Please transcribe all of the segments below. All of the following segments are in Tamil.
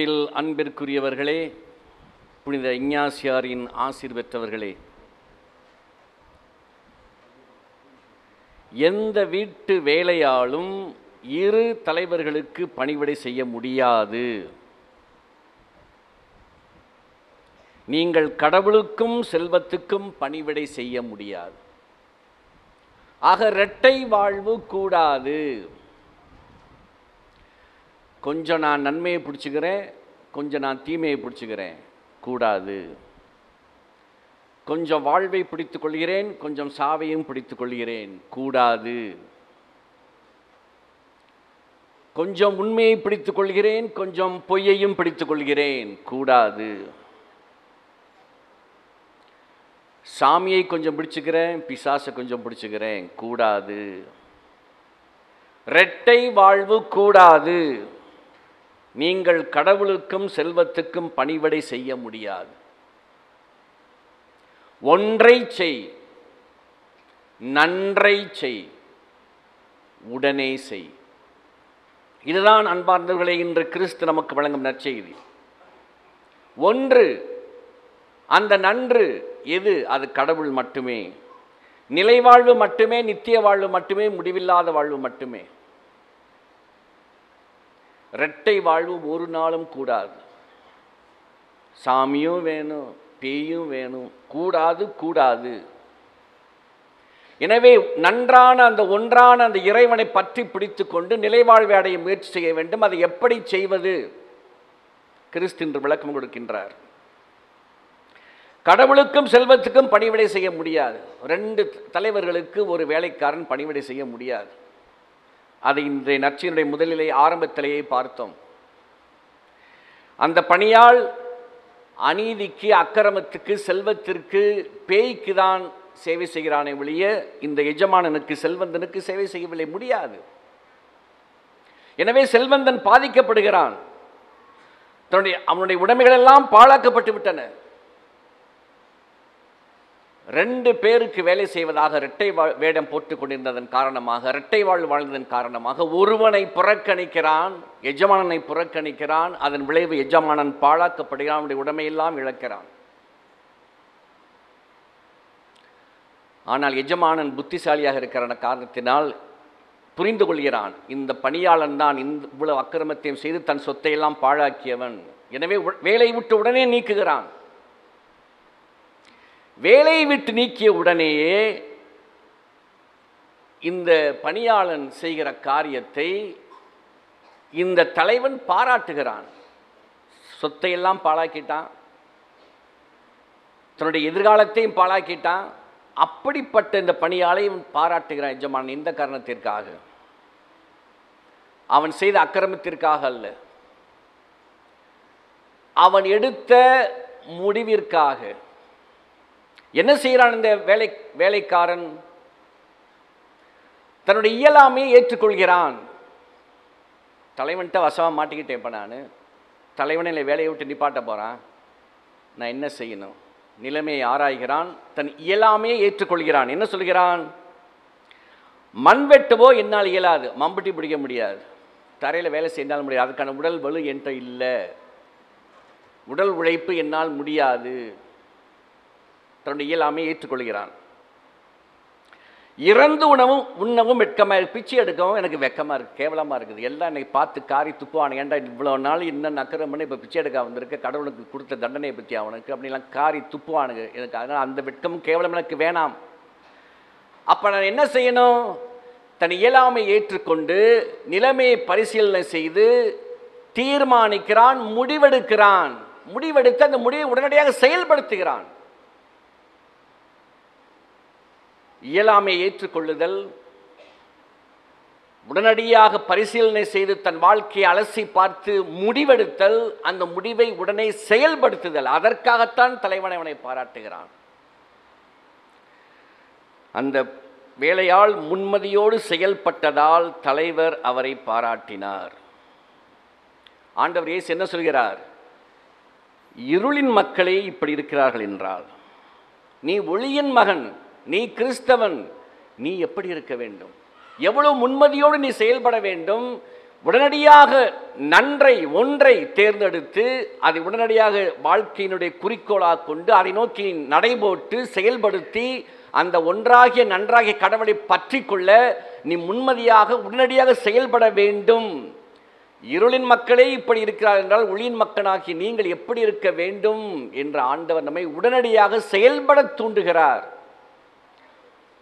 கிறிஸ்துவில் அன்பிற்குரியவர்களே, புனித இஞ்ஞாசியாரின் ஆசீர் பெற்றவர்களே, எந்த வீட்டு வேலையாலும் இரு தலைவர்களுக்கு பணிவிடை செய்ய முடியாது. நீங்கள் கடவுளுக்கும் செல்வத்துக்கும் பணிவிடை செய்ய முடியாது. ஆக இரட்டை வாழ்வு கூடாது. கொஞ்சம் நான் நன்மையை பிடிச்சிக்கிறேன், கொஞ்சம் நான் தீமையை பிடிச்சிக்கிறேன், கூடாது. கொஞ்சம் வாழ்வை பிடித்துக் கொள்கிறேன், கொஞ்சம் சாவையும் பிடித்துக் கொள்கிறேன், கூடாது. கொஞ்சம் உண்மையை பிடித்துக் கொள்கிறேன், கொஞ்சம் பொய்யையும் பிடித்துக் கொள்கிறேன், கூடாது. சாமியை கொஞ்சம் பிடிச்சுக்கிறேன், பிசாசை கொஞ்சம் பிடிச்சுக்கிறேன், கூடாது. இரட்டை வாழ்வு கூடாது. நீங்கள் கடவுளுக்கும் செல்வத்துக்கும் பணிவிடை செய்ய முடியாது. ஒன்றை செய், நன்றை செய், உடனே செய். இதுதான் அன்பார்ந்தவர்களே இன்று கிறிஸ்து நமக்கு வழங்கும் நற்செய்தி. ஒன்று, அந்த நன்று எது? அது கடவுள் மட்டுமே. நிலைவாழ்வு மட்டுமே, நித்திய வாழ்வு மட்டுமே, முடிவில்லாத வாழ்வு மட்டுமே. இரட்டை வாழ்வு ஒரு நாளும் கூடாது. சாமியும் வேணும், பேயும் வேணும், கூடாது, கூடாது. எனவே நன்றான அந்த ஒன்றான அந்த இறைவனை பற்றி பிடித்து கொண்டு நிலைவாழ்வை அடைய முயற்சி செய்ய வேண்டும். அதை எப்படி செய்வது? கிறிஸ்து இன்று விளக்கம் கொடுக்கின்றார். கடவுளுக்கும் செல்வத்துக்கும் பணிவிடை செய்ய முடியாது. ரெண்டு தலைவர்களுக்கு ஒரு வேலைக்காரன் பணிவிடை செய்ய முடியாது. அதை இன்றைய நற்செய்தியினுடைய முதலிலே ஆரம்பத்திலேயே பார்த்தோம். அந்த பணியாள் அநீதிக்கு, அக்கிரமத்துக்கு, செல்வத்திற்கு, பேய்க்கு தான் சேவை செய்கிறானே ஒழிய இந்த எஜமானனுக்கு, செல்வந்தனுக்கு சேவை செய்யவில்லை, முடியாது. எனவே செல்வந்தன் பாதிக்கப்படுகிறான். அவனுடைய உடைமைகள் எல்லாம் பாழாக்கப்பட்டு விட்டன. ரெண்டு பேருக்கு வேலை செய்வதாக இரட்டை வேடம் போட்டுக் கொண்டிருந்ததன் காரணமாக, இரட்டை வாழ்வு வாழ்ந்ததன் காரணமாக ஒருவனை புறக்கணிக்கிறான், எஜமானனை புறக்கணிக்கிறான். அதன் விளைவு எஜமானன் பாழாக்கப்படுகிறான், அவனுடைய உடைமையெல்லாம் இழக்கிறான். ஆனால் எஜமானன் புத்திசாலியாக இருக்கிற காரணத்தினால் புரிந்து கொள்கிறான், இந்த பணியாளன் தான் இவ்வளவு அக்கிரமத்தையும் செய்து தன் சொத்தையெல்லாம் பாழாக்கியவன். எனவே வேலையை விட்டு உடனே நீக்குகிறான். வேலையை விட்டு நீக்கிய உடனேயே இந்த பணியாளன் செய்கிற காரியத்தை இந்த தலைவன் பாராட்டுகிறான். சொத்தையெல்லாம் பாழாக்கிட்டான், தன்னுடைய எதிர்காலத்தையும் பாழாக்கிட்டான். அப்படிப்பட்ட இந்த பணியாளையும் பாராட்டுகிறான் எஜமான். இந்த காரணத்திற்காக, அவன் செய்த அக்கிரமத்திற்காக அல்ல, அவன் எடுத்த முடிவிற்காக. என்ன செய்கிறான் இந்த வேலைக்காரன்? தன்னுடைய இயலாமையை ஏற்றுக்கொள்கிறான். தலைவன்கிட்ட வசமாக மாட்டிக்கிட்டேன், இப்போ நான் தலைவனை இல்லை வேலையை விட்டு நிப்பாட்ட போகிறான், நான் என்ன செய்யணும்? நிலைமையை ஆராய்கிறான், தன் இயலாமையை ஏற்றுக்கொள்கிறான். என்ன சொல்கிறான்? மண் வெட்டவோ என்னால் இயலாது, மம்பட்டி பிடிக்க முடியாது, தரையில் வேலை செய்தால் முடியாது, அதுக்கான உடல் வலு என்கிட்ட இல்லை, உடல் உழைப்பு என்னால் முடியாது. தன்னுடைய இயலாமையை ஏற்றுக்கொள்கிறான். இறந்து உண்ணவும் வெட்கமாக இருக்கு, பிச்சை எடுக்கவும் எனக்கு வெக்கமாக இருக்குது, கேவலமாக இருக்குது. எல்லாம் என்னை பார்த்து காரி துப்புவானு. ஏன்டா இவ்வளோ நாள் இன்னும் அக்கிரமன்னு இப்போ பிச்சை எடுக்க வந்திருக்கு, கடவுளுக்கு கொடுத்த தண்டனையை பற்றி அவனுக்கு அப்படிலாம் காரி துப்புவானுங்க எனக்கு. அதனால் அந்த வெட்கமும் கேவலம் எனக்கு வேணாம். அப்போ நான் என்ன செய்யணும்? தன் இயலாமை ஏற்றுக்கொண்டு நிலைமையை பரிசீலனை செய்து தீர்மானிக்கிறான், முடிவெடுக்கிறான். முடிவெடுத்து அந்த முடிவை உடனடியாக செயல்படுத்துகிறான். இயலாமையை ஏற்றுக்கொள்ளுதல், உடனடியாக பரிசீலனை செய்து தன் வாழ்க்கையை அலசி பார்த்து முடிவெடுத்தல், அந்த முடிவை உடனே செயல்படுத்துதல். அதற்காகத்தான் தலைவன் அவனை பாராட்டுகிறான். அந்த வேலையால் முன்மதியோடு செயல்பட்டதால் தலைவர் அவரை பாராட்டினார். ஆண்டவர் இயேசு என்ன சொல்கிறார்? இருளின் மக்களே இப்படி இருக்கிறார்கள் என்றால், நீ ஒளியின் மகன், நீ கிறிஸ்தவன், நீ எப்படி இருக்க வேண்டும்? எவ்வளவு முன்மதியோடு நீ செயல்பட வேண்டும்? உடனடியாக ஒன்றை தேர்ந்தெடுத்து அதை உடனடியாக வாழ்க்கையினுடைய குறிக்கோளாக கொண்டு அதை நோக்கி நடைபோட்டு செயல்படுத்தி அந்த ஒன்றாகிய நன்றாகிய கடவுளை பற்றி கொள்ள நீ முன்மதியாக உடனடியாக செயல்பட வேண்டும். இருளின் மக்களே இப்படி இருக்கிறார் என்றால் ஒளியின் மக்களாகி நீங்கள் எப்படி இருக்க வேண்டும் என்ற ஆண்டவர் நம்மை உடனடியாக செயல்பட தூண்டுகிறார்.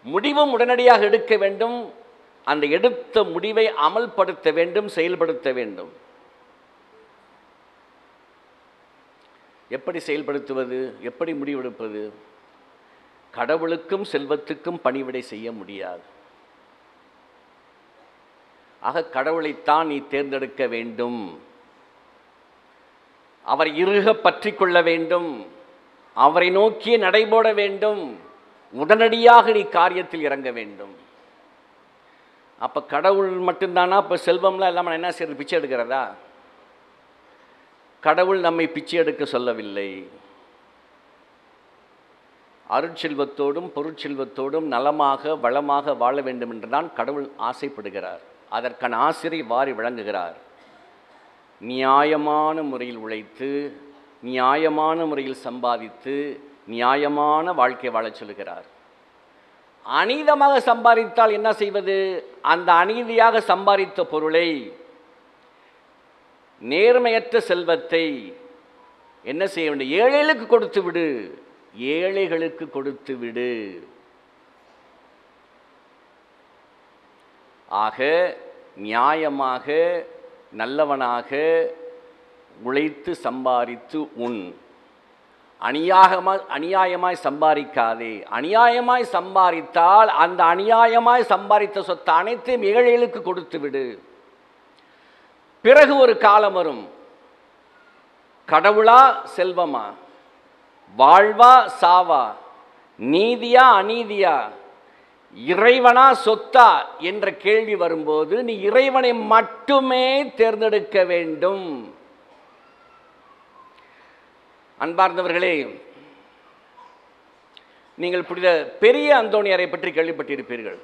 முடிவும் உடனடியாக எடுக்க வேண்டும். அந்த எடுத்த முடிவை அமல்படுத்த வேண்டும், செயல்படுத்த வேண்டும். எப்படி செயல்படுத்துவது, எப்படி முடிவெடுப்பது? கடவுளுக்கும் செல்வத்துக்கும் பணிவிடை செய்ய முடியாது. ஆக கடவுளைத்தான் நீ தேர்ந்தெடுக்க வேண்டும். அவர் இறுக பற்றி கொள்ள வேண்டும். அவரை நோக்கியே நடைபோட வேண்டும். உடனடியாக நீ காரியத்தில் இறங்க வேண்டும். அப்போ கடவுள் மட்டும்தானா? இப்போ செல்வம்லாம் இல்லாமல் என்ன செய்யறது? பிச்சை எடுக்கிறதா? கடவுள் நம்மை பிச்சை எடுக்க சொல்லவில்லை. அருட்செல்வத்தோடும் பொருட்செல்வத்தோடும் நலமாக வளமாக வாழ வேண்டும் என்று தான் கடவுள் ஆசைப்படுகிறார். அதற்கான ஆசிரியை வாரி வழங்குகிறார். நியாயமான முறையில் உழைத்து, நியாயமான முறையில் சம்பாதித்து, நியாயமான வாழ்க்கை வாழச் சொல்கிறார். அநீதமாக சம்பாதித்தால் என்ன செய்வது? அந்த அநீதியாக சம்பாதித்த பொருளை, நேர்மையற்ற செல்வத்தை என்ன செய்ய வேண்டும்? ஏழைகளுக்கு கொடுத்து விடு. ஏழைகளுக்கு கொடுத்து விடு. ஆக நியாயமாக நல்லவனாக உழைத்து சம்பாதித்து உண். அநியாயமாய் சம்பாதிக்காதே. அநியாயமாய் சம்பாதித்தால் அந்த அநியாயமாய் சம்பாதித்த சொத்து அனைத்தையும் ஏழைகளுக்கு கொடுத்து விடு. பிறகு ஒரு காலம் வரும். கடவுளா செல்வமா, வாழ்வா சாவா, நீதியா அநீதியா, இறைவனா சொத்தா என்ற கேள்வி வரும்போது நீ இறைவனை மட்டுமே தேர்ந்தெடுக்க வேண்டும். அன்பார்ந்தவர்களே, நீங்கள் புனித பெரிய அந்தோணியாரை பற்றி கேள்விப்பட்டிருப்பீர்கள்.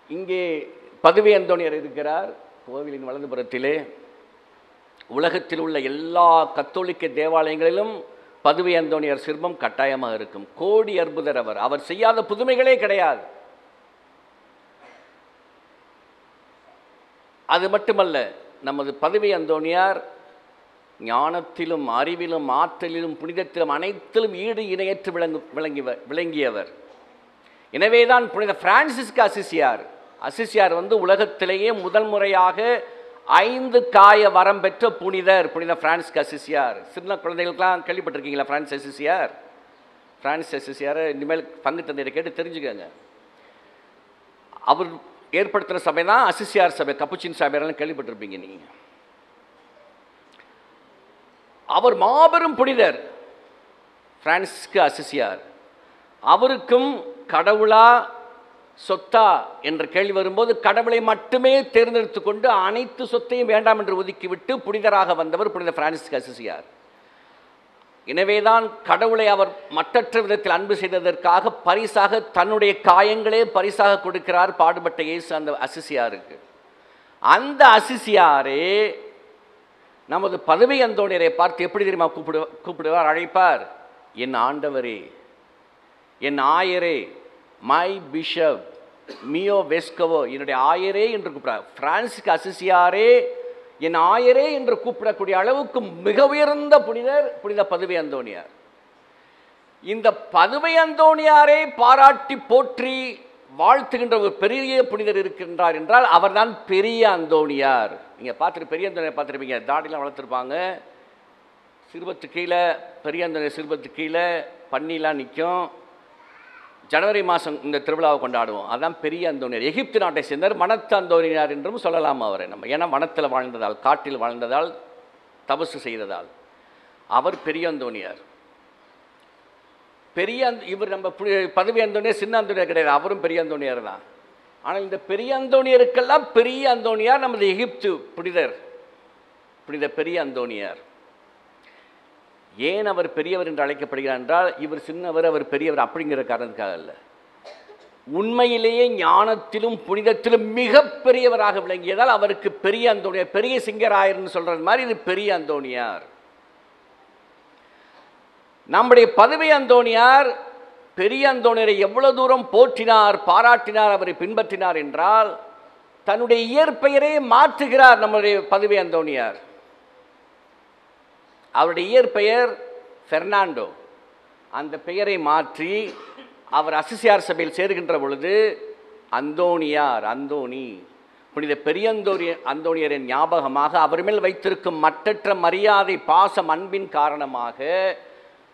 இங்கே பதுவை அந்தோணியார் இருக்கிறார் கோவிலின் வலதுபுறத்திலே. உலகத்தில் உள்ள எல்லா கத்தோலிக்க தேவாலயங்களிலும் பதுவை அந்தோணியார் சிற்பம் கட்டாயமாக இருக்கும். கோடி அற்புதர் அவர். அவர் செய்யாத புதுமைகளே கிடையாது. அது மட்டுமல்ல, நமது பதுவை அந்தோணியார் ஞானத்திலும் அறிவிலும் ஆற்றலிலும் புனிதத்திலும் அனைத்திலும் ஈடு இணையற்று விளங்கியவர். எனவேதான் புனித பிரான்சிஸ்கு அசிசியார் உலகத்திலேயே முதல் முறையாக 5 காய வரம் பெற்ற புனிதர் புனித பிரான்சிஸ்கு அசிசியார். சின்ன குழந்தைகளுக்கெல்லாம் கேள்விப்பட்டிருக்கீங்களா? பிரான்சிஸ் அசிசியார் இனிமேல் பங்கு தந்தையை கேட்டு தெரிஞ்சுக்கங்க. அவர் ஏற்படுத்தின சபை தான் அசிசியார் சபை, கப்புச்சின் சபையெல்லாம் கேள்விப்பட்டிருப்பீங்க நீங்கள். அவர் மாபெரும் புனிதர் பிரான்சிஸ்கு அசிசியார். அவருக்கும் கடவுளா சொத்தா என்ற கேள்வி வரும்போது கடவுளை மட்டுமே தேர்ந்தெடுத்து கொண்டு அனைத்து சொத்தையும் வேண்டாம் என்று ஒதுக்கிவிட்டு புனிதராக வந்தவர் புனித பிரான்சிஸ்கு அசிசியார். எனவேதான் கடவுளை அவர் மற்றற்ற விதத்தில் அன்பு செய்ததற்காக பரிசாக தன்னுடைய காயங்களே பரிசாக கொடுக்கிறார் பாடுபட்ட இயேசு அந்த அசிசியாருக்கு. அந்த அசிசியாரே நமது பதுவை அந்தோணியரை பார்த்து எப்படி தெரியுமா கூப்பிடுவார், அழைப்பார்? என் ஆண்டவரே, என் ஆயரே, மை பிஷப், மியோ வெஸ்கவோ, என்னுடைய ஆயரே என்று கூப்பிடுறார். பிரான்சிஸ்கு அசிசியாரே என் ஆயரே என்று கூப்பிடக்கூடிய அளவுக்கு மிக உயர்ந்த புனிதர் புனித பதுவை அந்தோணியார். இந்த பதுவை அந்தோணியாரை பாராட்டி போற்றி வாழ்த்துகின்ற ஒரு பெரிய புனிதர் இருக்கின்றார் என்றால் அவர்தான் பெரிய அந்தோணியார். நீங்கள் பெரிய அந்தோணியார் பார்த்துருப்பீங்க. தாடிலாம் வளர்த்துருப்பாங்க. சிறுபத்து கீழே பெரிய அந்தோணியார் சிறுபத்து கீழே பன்னிலாம் நிற்கும். ஜனவரி மாதம் இந்த திருவிழாவை கொண்டாடுவோம். அதுதான் பெரிய அந்தோணியார். எகிப்து நாட்டை சேர்ந்தார். வனத்து அந்தோணியார் என்றும் சொல்லலாம் அவரை நம்ம. ஏன்னா வனத்தில் வாழ்ந்ததால், காட்டில் வாழ்ந்ததால், தபசு செய்ததால் அவர் பெரிய அந்தோணியார். இவர் நம்ம பதுவை அந்தோணியார் சின்ன அந்தோணியார் கிடையாது. அவரும் பெரிய அந்தோணியார் தான். ஆனால் இந்த பெரிய அந்தோணியருக்கெல்லாம் பெரிய அந்தோணியார் நமது எகிப்து புனிதர் புனித பெரிய அந்தோணியார். ஏன் அவர் பெரியவர் என்று அழைக்கப்படுகிறார் என்றால் இவர் சின்னவர் அவர் பெரியவர் அப்படிங்கிற காரணத்துக்காக அல்ல. உண்மையிலேயே ஞானத்திலும் புனிதத்திலும் மிகப்பெரியவராக விளங்கியதால் அவருக்கு பெரிய அந்தோணியார், பெரிய சிங்கராயர்னு சொல்றது மாதிரி இது பெரிய அந்தோணியார். நம்முடைய பதுவை அந்தோணியார் பெரிய அந்தோணியரை எவ்வளவு தூரம் போற்றினார், பாராட்டினார், அவரை பின்பற்றினார் என்றால் தன்னுடைய இயற்பெயரை மாற்றுகிறார். நம்முடைய பதுவை அந்தோணியார் அவருடைய இயற்பெயர் பெர்னாண்டோ. அந்த பெயரை மாற்றி அவர் அசிசியார் சபையில் சேருகின்ற பொழுது அந்தோணியார், அந்தோணி, புனித பெரிய அந்தோணியரின் ஞாபகமாக அவர் மேல் வைத்திருக்கும் மற்றற்ற மரியாதை, பாசம், அன்பின் காரணமாக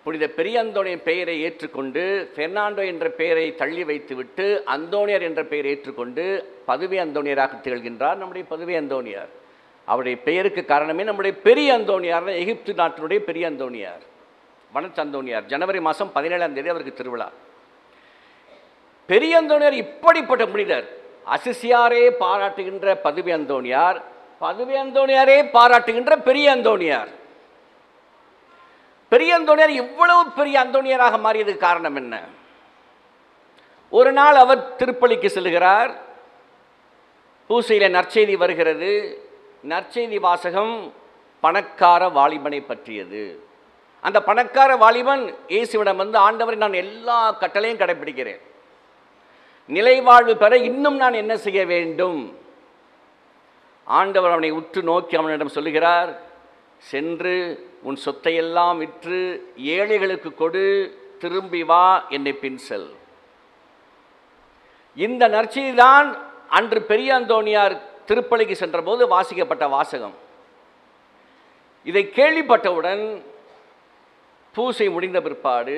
புனித பெரிய அந்தோணியர் பெயரை ஏற்றுக்கொண்டு பெர்னாண்டோ என்ற பெயரை தள்ளி வைத்துவிட்டு அந்தோணியார் என்ற பெயரை ஏற்றுக்கொண்டு பதுவை அந்தோணியராக திகழ்கின்றார் நம்முடைய பதுவை அந்தோணியார். அவருடைய பெயருக்கு காரணமே நம்முடைய பெரிய அந்தோணியார், எகிப்து நாட்டினுடைய பெரிய அந்தோணியார், வனத்து அந்தோணியார். ஜனவரி மாதம் 17ஆம் தேதி அவருக்கு திருவிழா. பெரிய அந்தோணியார் இப்படிப்பட்ட புனிதர். அசிசியாரே பாராட்டுகின்ற பதுவை அந்தோணியார், பதுவை அந்தோணியாரே பாராட்டுகின்ற பெரிய அந்தோணியார். பெரிய அந்தோணியார் இவ்வளவு பெரிய அந்தோணியராக மாறியதுக்கு காரணம் என்ன? ஒரு நாள் அவர் திருப்பலிக்கு செல்கிறார். பூசையில் நற்செய்தி வருகிறது. நற்செய்தி வாசகம் பணக்கார வாலிபனை பற்றியது. அந்த பணக்கார வாலிபன் இயேசுவிடம் வந்து, ஆண்டவரை, நான் எல்லா கட்டளையும் கடைபிடிக்கிறேன், நிலைவாழ்வு பெற இன்னும் நான் என்ன செய்ய வேண்டும்? ஆண்டவர் அவனை உற்று நோக்கி அவனிடம் சொல்லுகிறார், சென்று உன் சொத்தையெல்லாம் விற்று ஏழைகளுக்கு கொடு, திரும்பி வா, என்னை பின் செல். இந்த நற்செய்திதான் அன்று பெரிய அந்தோணியார் திருப்பலிக்கு சென்றபோது வாசிக்கப்பட்ட வாசகம். இதை கேள்விப்பட்டவுடன் பூசை முடிந்த பிற்பாடு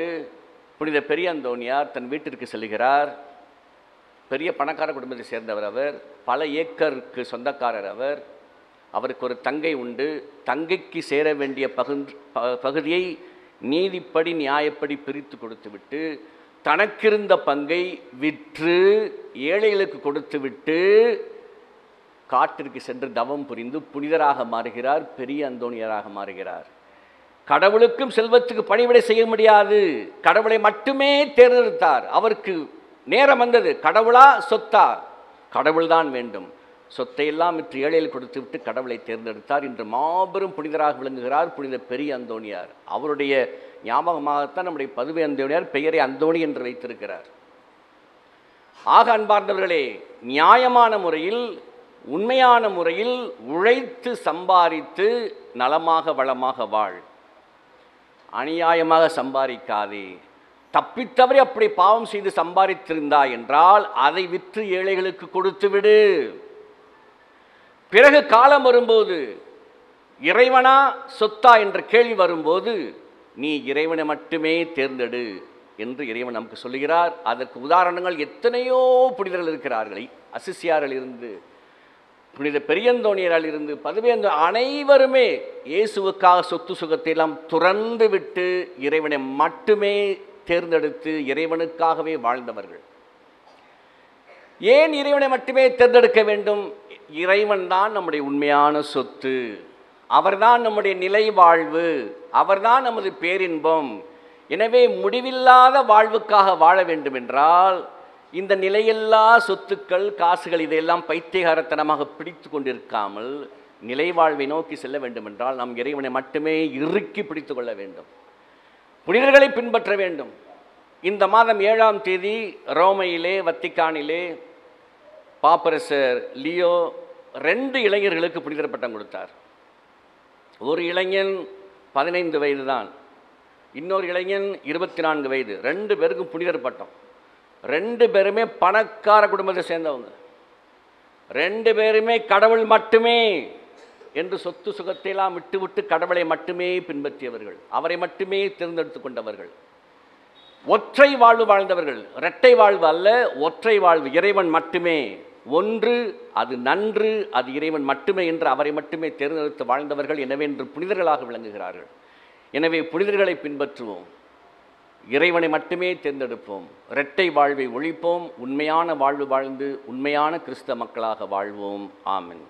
புனித பெரிய அந்தோணியார் தன் வீட்டிற்கு செல்கிறார். பெரிய பணக்கார குடும்பத்தை சேர்ந்தவர் அவர், பல ஏக்கருக்கு சொந்தக்காரர் அவர். அவருக்கு ஒரு தங்கை உண்டு. தங்கைக்கு சேர வேண்டிய பகுதியை நீதிப்படி நியாயப்படி பிரித்து கொடுத்துவிட்டு தனக்கிருந்த பங்கை விற்று ஏழைகளுக்கு கொடுத்துவிட்டு காட்டிற்கு சென்று தவம் புரிந்து புனிதராக மாறுகிறார், பெரிய அந்தோணியராக மாறுகிறார். கடவுளுக்கும் செல்வத்துக்கு பணிவிடை செய்ய முடியாது, கடவுளை மட்டுமே தேர்ந்தெடுத்தார். அவருக்கு நேரம் வந்தது, கடவுளா சொத்தா? கடவுள்தான் வேண்டும். சொத்தையெல்லாம் விற்று ஏழையில் கொடுத்து விட்டு கடவுளை தேர்ந்தெடுத்தார். இன்று மாபெரும் புனிதராக விளங்குகிறார் புனித பெரிய அந்தோணியார். அவருடைய ஞாபகமாகத்தான் நம்முடைய பதுவை அந்தோணியார் பெயரை அந்தோணி என்று வைத்திருக்கிறார். ஆக அன்பார்ந்தவர்களே, நியாயமான முறையில், உண்மையான முறையில் உழைத்து சம்பாதித்து நலமாக வளமாக வாழ். அநியாயமாக சம்பாதிக்காதே. தப்பித்தவரை அப்படி பாவம் செய்து சம்பாதித்திருந்தாய் என்றால் அதை விற்று ஏழைகளுக்கு கொடுத்து விடு. பிறகு காலம் வரும்போது இறைவனா சொத்தா என்ற கேள்வி வரும்போது நீ இறைவனை மட்டுமே தேர்ந்தெடு என்று இறைவன் நமக்கு சொல்லுகிறார். அதற்கு உதாரணங்கள் எத்தனையோ புனிதர்கள் இருக்கிறார்கள். அசிசியாரில் இருந்து, புனித பெரியந்தோணியரால் இருந்து, பதுவை அனைவருமே இயேசுவுக்காக சொத்து சுகத்தை எல்லாம் துறந்து விட்டு இறைவனை மட்டுமே தேர்ந்தெடுத்து இறைவனுக்காகவே வாழ்ந்தவர்கள். ஏன் இறைவனை மட்டுமே தேர்ந்தெடுக்க வேண்டும்? இறைவன் தான் நம்முடைய உண்மையான சொத்து, அவர்தான் நம்முடைய நிலை வாழ்வு, அவர்தான் நமது பேரின்பம். எனவே முடிவில்லாத வாழ்வுக்காக வாழ வேண்டும் என்றால் இந்த நிலையில்லா சொத்துக்கள், காசுகள் இதையெல்லாம் பைத்தியகாரத்தனமாக பிடித்து கொண்டிருக்காமல் நிலை வாழ்வை நோக்கி செல்ல வேண்டும் என்றால் நாம் இறைவனை மட்டுமே இறுக்கி பிடித்து கொள்ள வேண்டும், புனிதர்களை பின்பற்ற வேண்டும். இந்த மாதம் 7ஆம் தேதி ரோமையிலே, வத்திக்கானிலே பாப்பரசர் லியோ 2 இளைஞர்களுக்கு புனிதர் பட்டம் கொடுத்தார். ஒரு இளைஞன் 15 வயது தான், இன்னொரு இளைஞன் 24 வயது. 2 பேருக்கும் புனிதர் பட்டம். 2 பேருமே பணக்கார குடும்பத்தை சேர்ந்தவங்க. 2 பேருமே கடவுள் மட்டுமே என்று சொத்து சுகத்தையெல்லாம் விட்டுவிட்டு கடவுளை மட்டுமே பின்பற்றியவர்கள், அவரை மட்டுமே தேர்ந்தெடுத்து கொண்டவர்கள். ஒற்றை வாழ்வு வாழ்ந்தவர்கள், இரட்டை வாழ்வு அல்ல, ஒற்றை வாழ்வு. இறைவன் மட்டுமே ஒன்று, அது நன்று, அது இறைவன் மட்டுமே என்று அவரை மட்டுமே தேர்ந்தெடுத்து வாழ்ந்தவர்கள். எனவே இன்று புனிதர்களாக விளங்குகிறார்கள். எனவே புனிதர்களை பின்பற்றுவோம், இறைவனை மட்டுமே தேர்ந்தெடுப்போம், இரட்டை வாழ்வை ஒழிப்போம், உண்மையான வாழ்வு வாழ்ந்து உண்மையான கிறிஸ்தவ மக்களாக வாழ்வோம். ஆமென்.